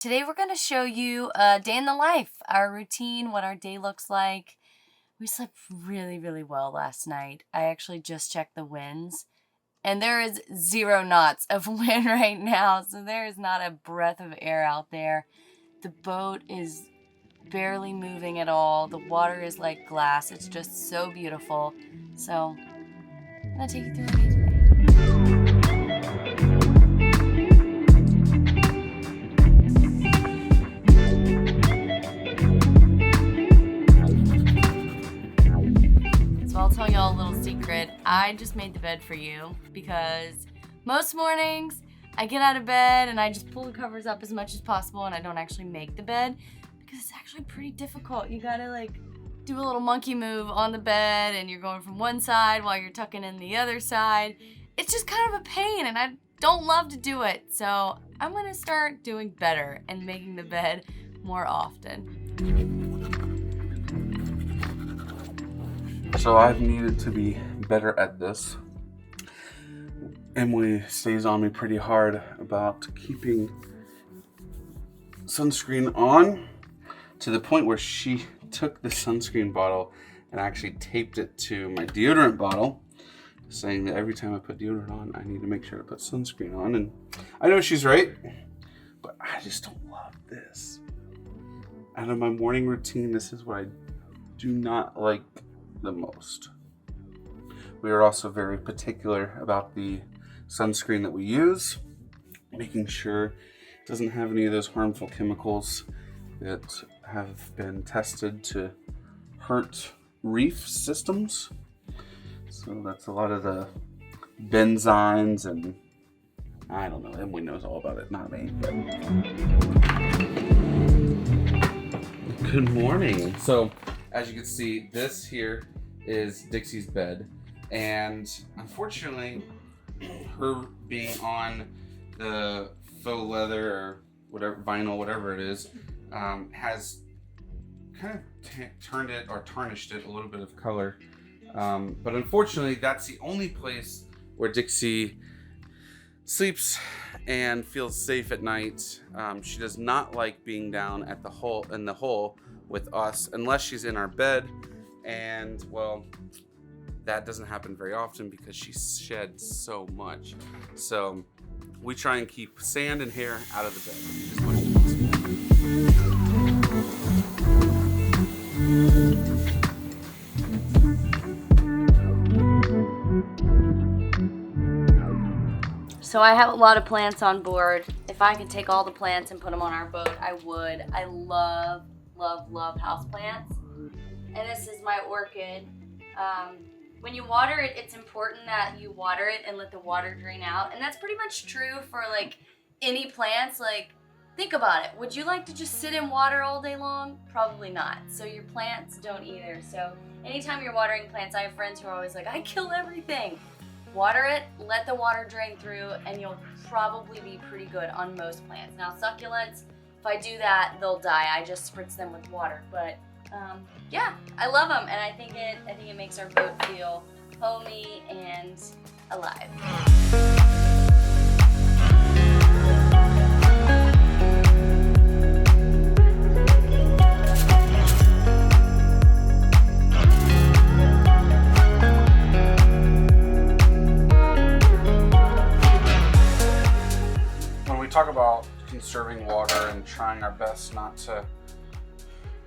Today we're going to show you a day in the life, our routine, what our day looks like. We slept really, really well last night. I actually just checked the winds, and there is 0 knots of wind right now, so there is not a breath of air out there. The boat is barely moving at all. The water is like glass. It's just so beautiful. So I'm going to take you through our day today. I'll tell y'all a little secret. I just made the bed for you because most mornings I get out of bed and I just pull the covers up as much as possible and I don't actually make the bed because it's actually pretty difficult. You gotta like do a little monkey move on the bed and you're going from one side while you're tucking in the other side. It's just kind of a pain and I don't love to do it. So I'm gonna start doing better and making the bed more often. So I've needed to be better at this. Emily stays on me pretty hard about keeping sunscreen on to the point where she took the sunscreen bottle and actually taped it to my deodorant bottle, saying that every time I put deodorant on, I need to make sure to put sunscreen on. And I know she's right, but I just don't love this. Out of my morning routine, this is what I do not like the most. We are also very particular about the sunscreen that we use, making sure it doesn't have any of those harmful chemicals that have been tested to hurt reef systems. So that's a lot of the benzynes and I don't know, Emily knows all about it, not me. But... Good morning. So as you can see, this here is Dixie's bed, and unfortunately, her being on the faux leather or whatever, vinyl, whatever it is, has kind of turned it or tarnished it a little bit of color. But unfortunately, that's the only place where Dixie sleeps and feels safe at night. She does not like being down at the hole with us unless she's in our bed, and well, that doesn't happen very often because she sheds so much. So we try and keep sand and hair out of the bed as much as possible. So I have a lot of plants on board. If I could take all the plants and put them on our boat, I would. I love houseplants. And this is my orchid. When you water it, it's important that you water it and let the water drain out. And that's pretty much true for like any plants. Like, think about it. Would you like to just sit in water all day long? Probably not. So your plants don't either. So anytime you're watering plants, I have friends who are always like, I kill everything. Water it, let the water drain through, and you'll probably be pretty good on most plants. Now succulents, if I do that, they'll die. I just spritz them with water. But yeah, I love them, and I think it makes our boat feel homey and alive. When we talk about conserving water and trying our best not to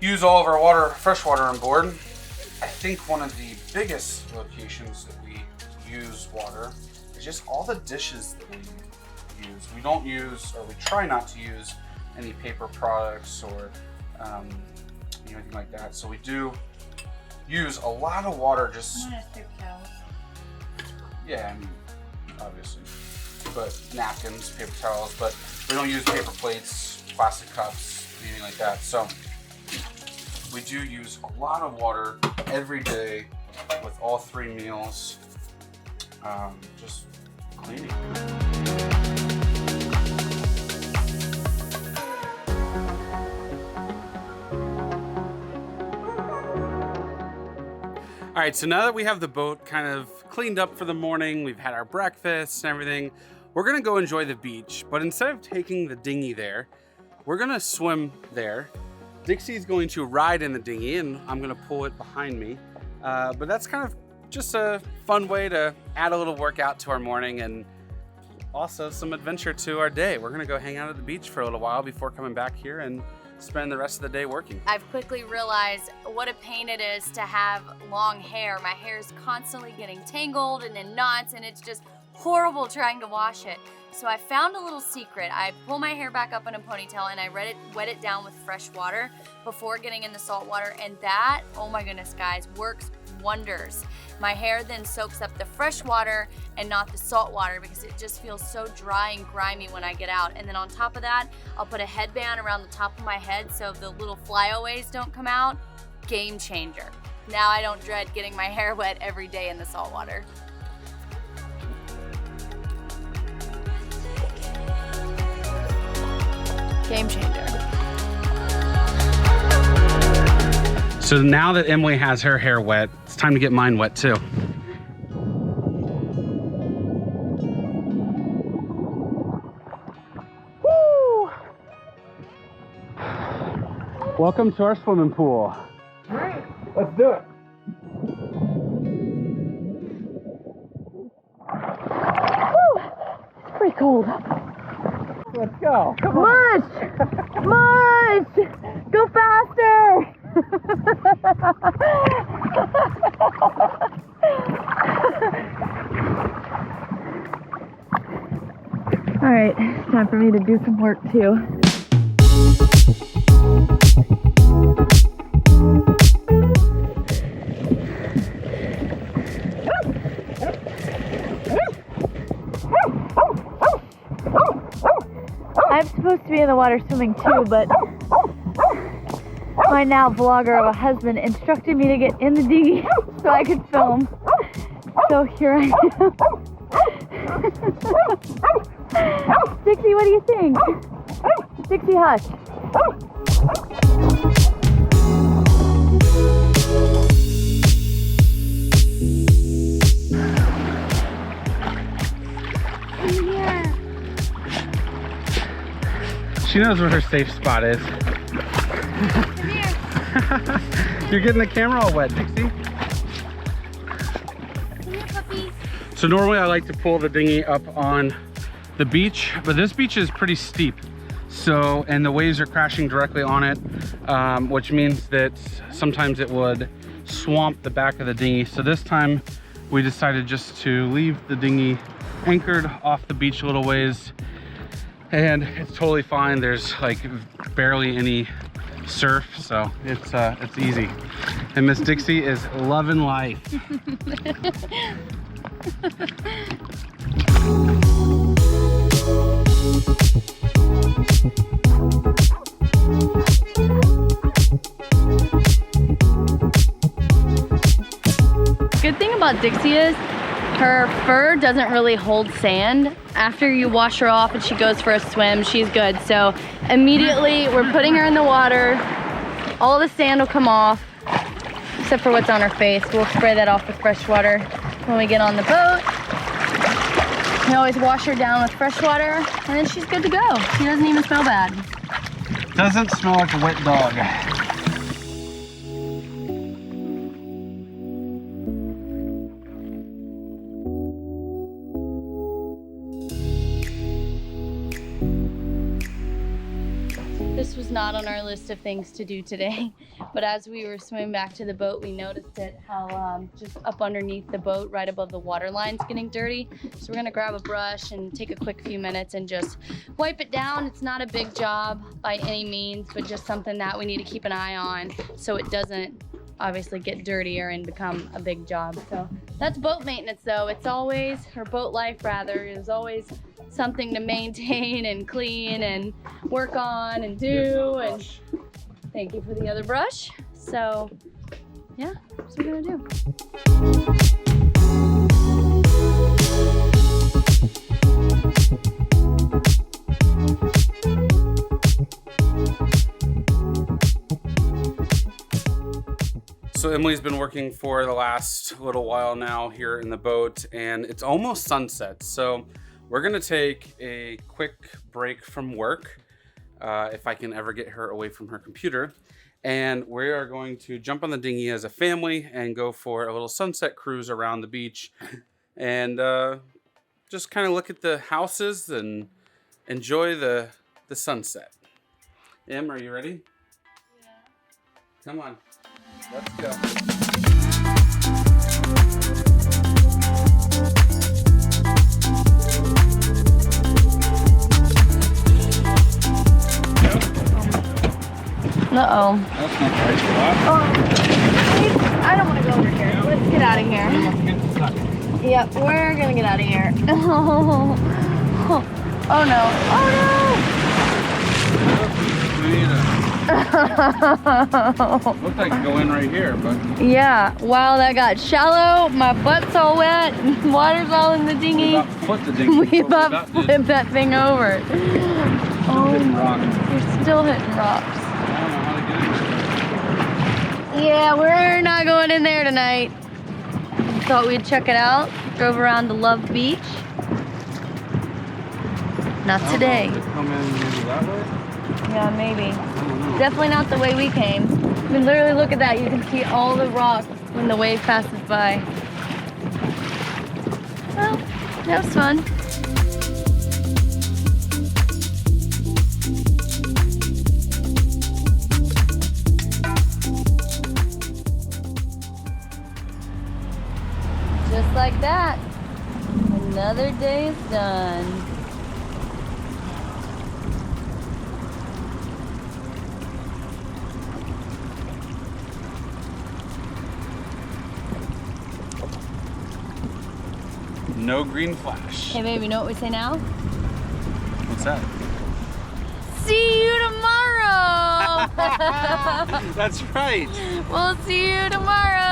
use all of our fresh water on board, I think one of the biggest locations that we use water is just all the dishes that we use. We don't use, or we try not to use, any paper products or anything like that. So we do use a lot of water. Just paper towels. Yeah, I mean, obviously, but napkins, paper towels, but we don't use paper plates, plastic cups, anything like that. So we do use a lot of water every day with all 3 meals, just cleaning. All right, so now that we have the boat kind of cleaned up for the morning, we've had our breakfast and everything, we're gonna go enjoy the beach. But instead of taking the dinghy there, we're gonna swim there. Dixie's going to ride in the dinghy and I'm gonna pull it behind me. But that's kind of just a fun way to add a little workout to our morning and also some adventure to our day. We're gonna go hang out at the beach for a little while before coming back here and spend the rest of the day working. I've quickly realized what a pain it is to have long hair. My hair is constantly getting tangled and in knots, and it's just horrible trying to wash it. So I found a little secret. I pull my hair back up in a ponytail and I wet it down with fresh water before getting in the salt water, and that, oh my goodness guys, works wonders. My hair then soaks up the fresh water and not the salt water because it just feels so dry and grimy when I get out. And then on top of that, I'll put a headband around the top of my head so the little flyaways don't come out. Game changer. Now I don't dread getting my hair wet every day in the salt water. Game changer. So now that Emily has her hair wet, it's time to get mine wet too. Woo! Welcome to our swimming pool. All right, let's do it. Woo! It's pretty cold. Let's go. Come on. Mush! Go faster! All right, time for me to do some work too. I'm supposed to be in the water swimming too, but my now vlogger of a husband instructed me to get in the dinghy so I could film. So here I am. Dixie, what do you think? Dixie, hush. She knows where her safe spot is. Come here. You're getting the camera all wet, Dixie. Come here, puppy. So normally I like to pull the dinghy up on the beach, but this beach is pretty steep. So, and the waves are crashing directly on it, which means that sometimes it would swamp the back of the dinghy. So this time we decided just to leave the dinghy anchored off the beach a little ways, and it's totally fine. There's like barely any surf, so it's easy. And Miss Dixie is loving life. Good thing about Dixie is her fur doesn't really hold sand. After you wash her off and she goes for a swim, she's good. So immediately we're putting her in the water. All the sand will come off, except for what's on her face. We'll spray that off with fresh water when we get on the boat. We always wash her down with fresh water, and then she's good to go. She doesn't even smell bad. Doesn't smell like a wet dog. This was not on our list of things to do today, but as we were swimming back to the boat, we noticed it, how just up underneath the boat, right above the water line's getting dirty. So we're gonna grab a brush and take a quick few minutes and just wipe it down. It's not a big job by any means, but just something that we need to keep an eye on so it doesn't obviously get dirtier and become a big job. So that's boat maintenance though. It's always, or boat life rather, is always something to maintain and clean and work on and do. And thank you for the other brush. So yeah, that's what we're gonna do. So Emily's been working for the last little while now here in the boat, and it's almost sunset. So we're gonna take a quick break from work. if I can ever get her away from her computer. And we are going to jump on the dinghy as a family and go for a little sunset cruise around the beach and just kind of look at the houses and enjoy the sunset. Em, are you ready? Yeah. Come on, let's go. Uh-oh. That's not right. I don't want to go over here. Let's get out of here. Yep, we're gonna get out of here. Oh no. Oh no! Looks like go in right here, but Yeah, wow, that got shallow. My butt's all wet. Water's all in the dinghy. we about flipped the dinghy. We about flipped that thing over. Oh, we're still hitting rocks. I don't know how to get in there. Yeah, we're not going in there tonight. Thought we'd check it out. Drove around to Love Beach. Not today. Come in maybe that way? Yeah, maybe. I don't know. Definitely not the way we came. I mean, literally look at that. You can see all the rocks when the wave passes by. Well, that was fun. Just like that, another day is done. No green flash. Hey babe, you know what we say now? What's that? See you tomorrow! That's right. We'll see you tomorrow!